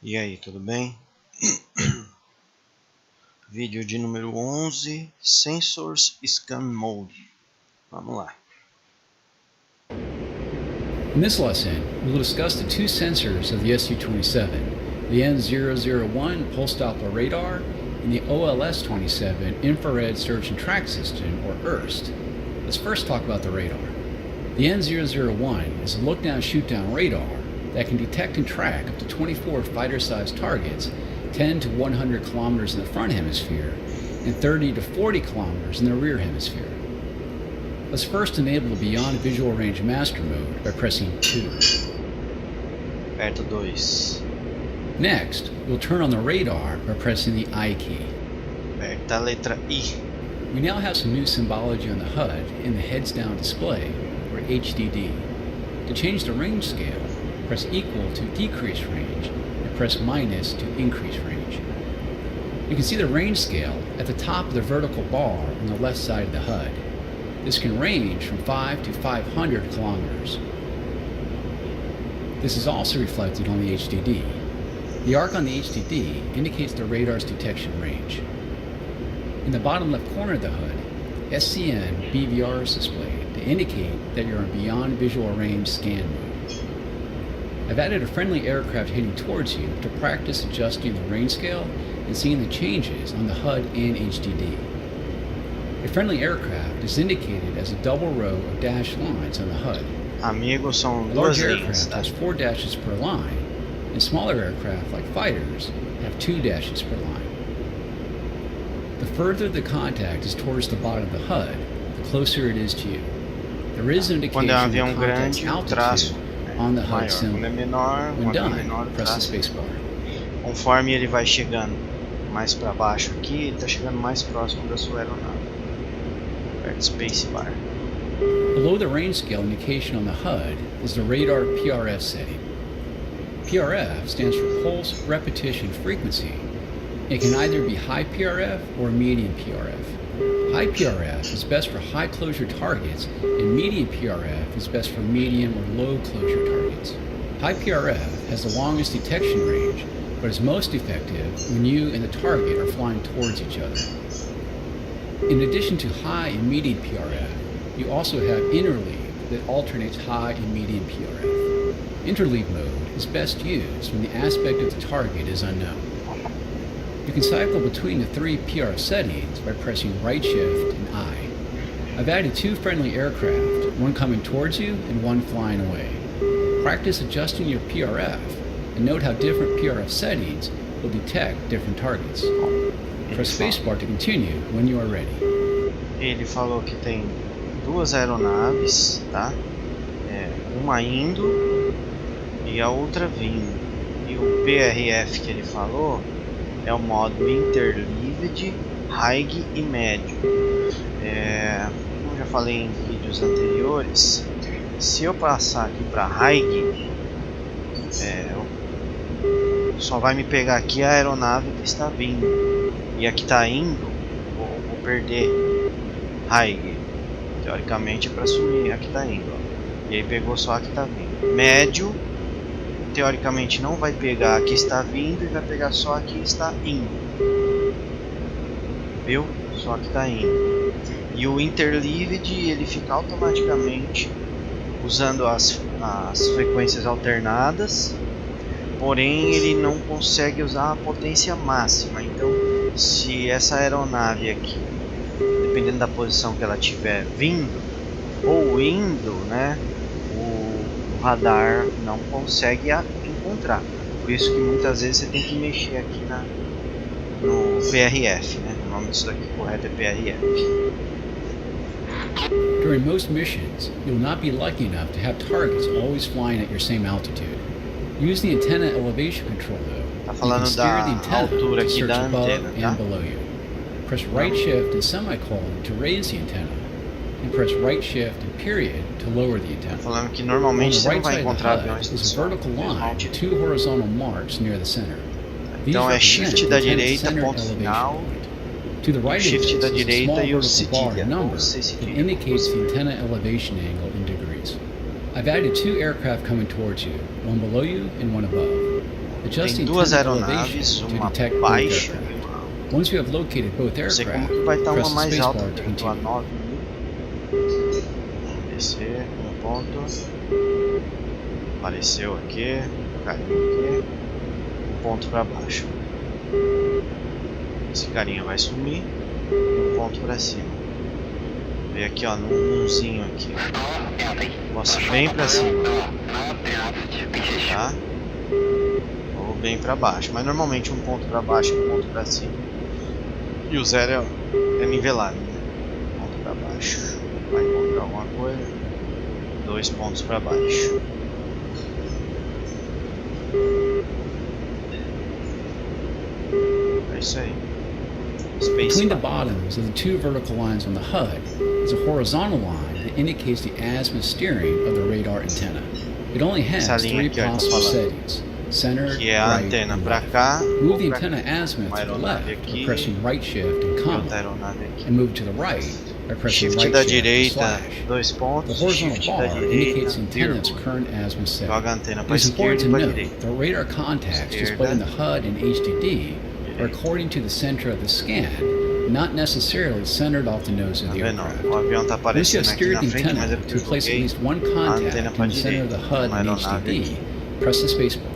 E aí, tudo bem? Vídeo de número 11, Sensors Scan Mode. Vamos lá. In this lesson, we will discuss the two sensors of the Su-27, the N001 pulse Doppler radar and the OLS-27 infrared search and track system, or IRST. Let's first talk about the radar. The N001 is a look-down, shoot-down radar that can detect and track up to 24 fighter-sized targets 10 to 100 kilometers in the front hemisphere and 30 to 40 kilometers in the rear hemisphere. Let's first enable the Beyond Visual Range Master mode by pressing 2. Aperto 2. Next, we'll turn on the radar by pressing the I key. Aperta a letra I. We now have some new symbology on the HUD in the heads-down display, or HDD. To change the range scale, press equal to decrease range and press minus to increase range. You can see the range scale at the top of the vertical bar on the left side of the HUD. This can range from 5 to 500 kilometers. This is also reflected on the HDD. The arc on the HDD indicates the radar's detection range. In the bottom left corner of the HUD, SCN BVR is displayed to indicate that you're in Beyond Visual Range Scan mode. I've added a friendly aircraft heading towards you to practice adjusting the range scale and seeing the changes on the HUD and HDD. A friendly aircraft is indicated as a double row of dashed lines on the HUD. Amigos, são A duas large linhas, aircraft tá? has 4 dashes per line, and smaller aircraft, like fighters, have 2 dashes per line. The further the contact is towards the bottom of the HUD, the closer it is to you. There is an Quando é um indication of avião the contact's grande, o traço altitude on the HUD maior. symbol. Quando é menor, When um avião menor, done, o press the traço. spacebar. Conforme ele vai chegando mais para baixo aqui, ele está chegando mais próximo da sua aeronave. Aperta Spacebar. Below the range scale indication on the HUD is the radar PRF setting. PRF stands for Pulse Repetition Frequency. It can either be high PRF or medium PRF. High PRF is best for high closure targets, and medium PRF is best for medium or low closure targets. High PRF has the longest detection range, but is most effective when you and the target are flying towards each other. In addition to high and medium PRF, you also have interleave that alternates high and medium PRF. Interleave mode is best used when the aspect of the target is unknown. You can cycle between the 3 PRF settings by pressing right shift and I. I've added 2 friendly aircraft, one coming towards you and one flying away. Practice adjusting your PRF and note how different PRF settings will detect different targets. Press spacebar to continue when you are ready. Ele falou que tem duas aeronaves, tá? Uma indo e a outra vindo. E o PRF que ele falou é o modo Interleaved, High e Médio. Como eu já falei em vídeos anteriores, se eu passar aqui para High, só vai me pegar aqui a aeronave que está vindo. E a que está indo, vou perder High. Teoricamente é para sumir a que está indo. Ó. E aí pegou só a que está vindo. Médio, teoricamente não vai pegar a que está vindo e vai pegar só a que está indo. Viu? Só a que está indo. E o Interleaved, ele fica automaticamente usando as frequências alternadas. Porém, ele não consegue usar a potência máxima. Então, se essa aeronave aqui, dependendo da posição que ela estiver vindo ou indo, né, o radar não consegue a encontrar. Por isso que muitas vezes você tem que mexer aqui no PRF, né? O nome disso aqui correto é PRF. During most missions, you will not be lucky enough to have targets always flying at your same altitude. Use the antenna elevation control though. Tá You can falando steer the da antenna altura to aqui search da above antena, tá? and below you. Press right shift and semicolon to raise the antenna, and press right shift and period to lower the antenna. Tá falando que On normalmente the você não right vai side of the encontrar HUD aviões is a vertical mesma line with altitude. 2 horizontal marks near the center. These Então é represent shift the da antenna's direita, center ponto elevation final, point. To the right of shift this da is a direita small e o vertical bar cedilha, number ou C that cedilha. indicates the antenna elevation angle in degrees. I've added 2 aircraft coming towards you, one below you and one above. Adjust the Tem duas antenna aeronaves, elevation to uma detect both baixa aircraft. e uma... Once you have located both Não sei como aircraft, que vai estar press uma the mais alta spacebar to que a continue. 9.000. Descer, um ponto. Apareceu aqui, caiu aqui. Um ponto para baixo. Esse carinha vai sumir. Um ponto para cima. Vem aqui, ó, num umzinho aqui. Posso ir bem para cima. Tá? Ou bem para baixo. Mas normalmente um ponto para baixo e um ponto para cima. E o zero é nivelado, né? Ponto para baixo. Vai encontrar alguma coisa. 2 pontos para baixo. É isso aí. Between the bottoms of the two vertical lines on the HUD is a horizontal line that indicates the azimuth steering of the radar antenna. It only has 3 possible settings: center, que é a right, antena and para left. cá. Move the antenna azimuth to the left by pressing right shift and comma, and move to the right by pressing shift right da shift and direita, slash. 2 pontos. The horizontal Shift da bar direita, indicates the antenna's current azimuth setting. joga a antena It para is important esquerda to e para note direita. the radar contacts displayed in the HUD and HDD are according to the center of the scan, not necessarily centered off the nose of the aircraft. O avião está Once you aparecendo have aqui steered na the frente, mas é antenna porque to eu place at joguei least one a contact antena in para the center of the direita. HUD Uma and aeronave HDD, aqui. press the spacebar.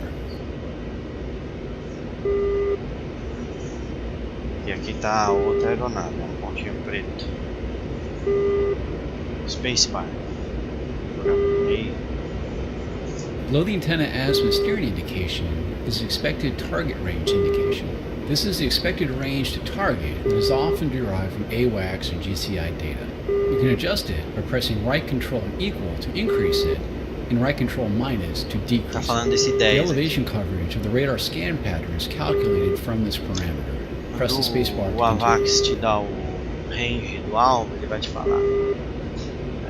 E aqui está a outra aeronave, um pontinho preto. Spacebar. Below the antenna azimuth steering indication is the expected target range indication. This is the expected range to target that is often derived from AWACS or GCI data. You can adjust it by pressing right control and equal to increase it and right control minus to decrease Tá falando it. desse The 10. elevation coverage of the radar scan pattern is calculated from this parameter. Press the spacebar to O AWACS continue. te dá o range do alvo, ele vai te falar.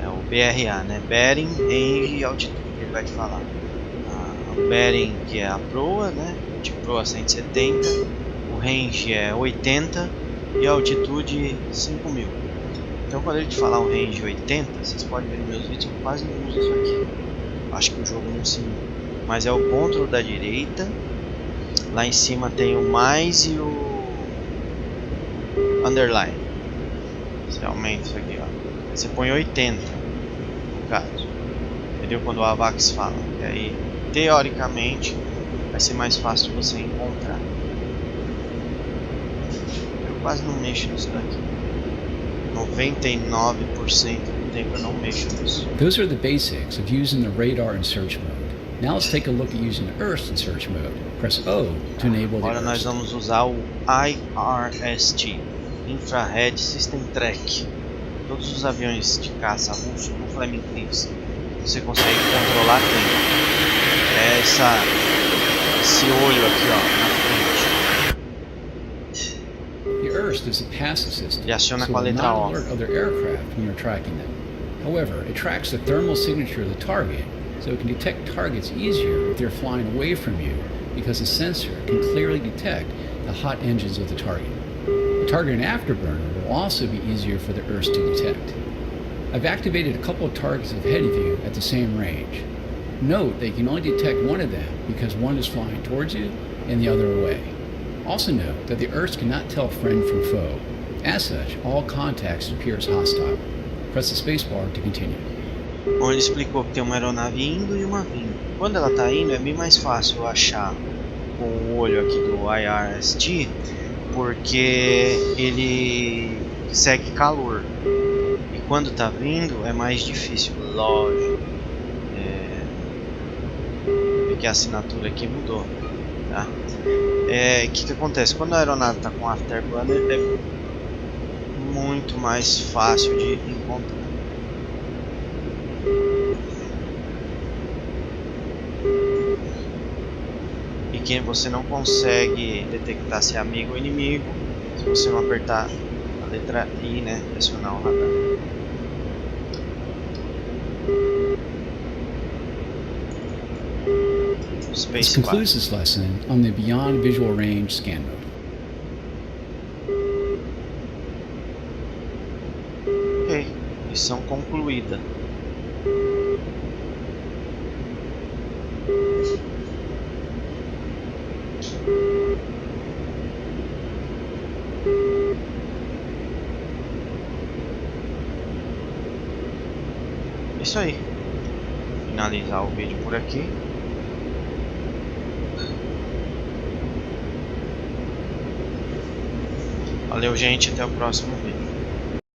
É o BRA, né? Bearing, range e altitude, ele vai te falar. O bearing, que é a proa, né? De proa 170, o range é 80 e a altitude 5.000. Então quando ele te falar o range 80, vocês podem ver nos meus vídeos, eu quase não uso isso aqui. Acho que o jogo não ensina. Mas é o CTRL da direita. Lá em cima tem o mais e o underline. Você aumenta isso aqui, ó. Você põe 80 no caso. Entendeu? Quando o AWACS fala. E aí, teoricamente, vai ser mais fácil de você encontrar. Eu quase não mexo nisso daqui. 99% do tempo eu não mexo nisso. Those are the basics of using the radar in search mode. Now let's take a look at using the IRST in search mode. Press O to enable the Agora nós IRST. vamos usar o IRST, Infrared System Track. Todos os aviões de caça russos no Flaming Cliffs você consegue controlar tem. É esse olho aqui, ó, na frente. The IRST is a passive system, Ele aciona so com a it will letra not O. alert other aircraft when you're tracking them. However, it tracks the thermal signature of the target, so it can detect targets easier if they're flying away from you, because the sensor can clearly detect the hot engines of the target. The target and afterburner will also be easier for the IRST to detect. I've activated a couple of targets ahead of you at the same range. Note that you can only detect one of them because one is flying towards you and the other away. Also note that the IRST cannot tell friend from foe. As such, all contacts appear as hostile. Press the spacebar to continue. Bom, ele explicou que tem uma aeronave indo e uma vindo. Quando ela está indo é bem mais fácil eu achar com o olho aqui do IRST, porque ele segue calor. E quando está vindo é mais difícil, lógico. Porque a assinatura aqui mudou, tá? O que acontece? Quando a aeronave está com afterburner é muito mais fácil de encontrar. E que você não consegue detectar se é amigo ou inimigo se você não apertar a letra I, né? Pressionar o radar. This concludes this lesson on the Beyond Visual Range scan mode. Ok, missão concluída. isso aí. Finalizar o vídeo por aqui. Valeu, gente, até o próximo vídeo.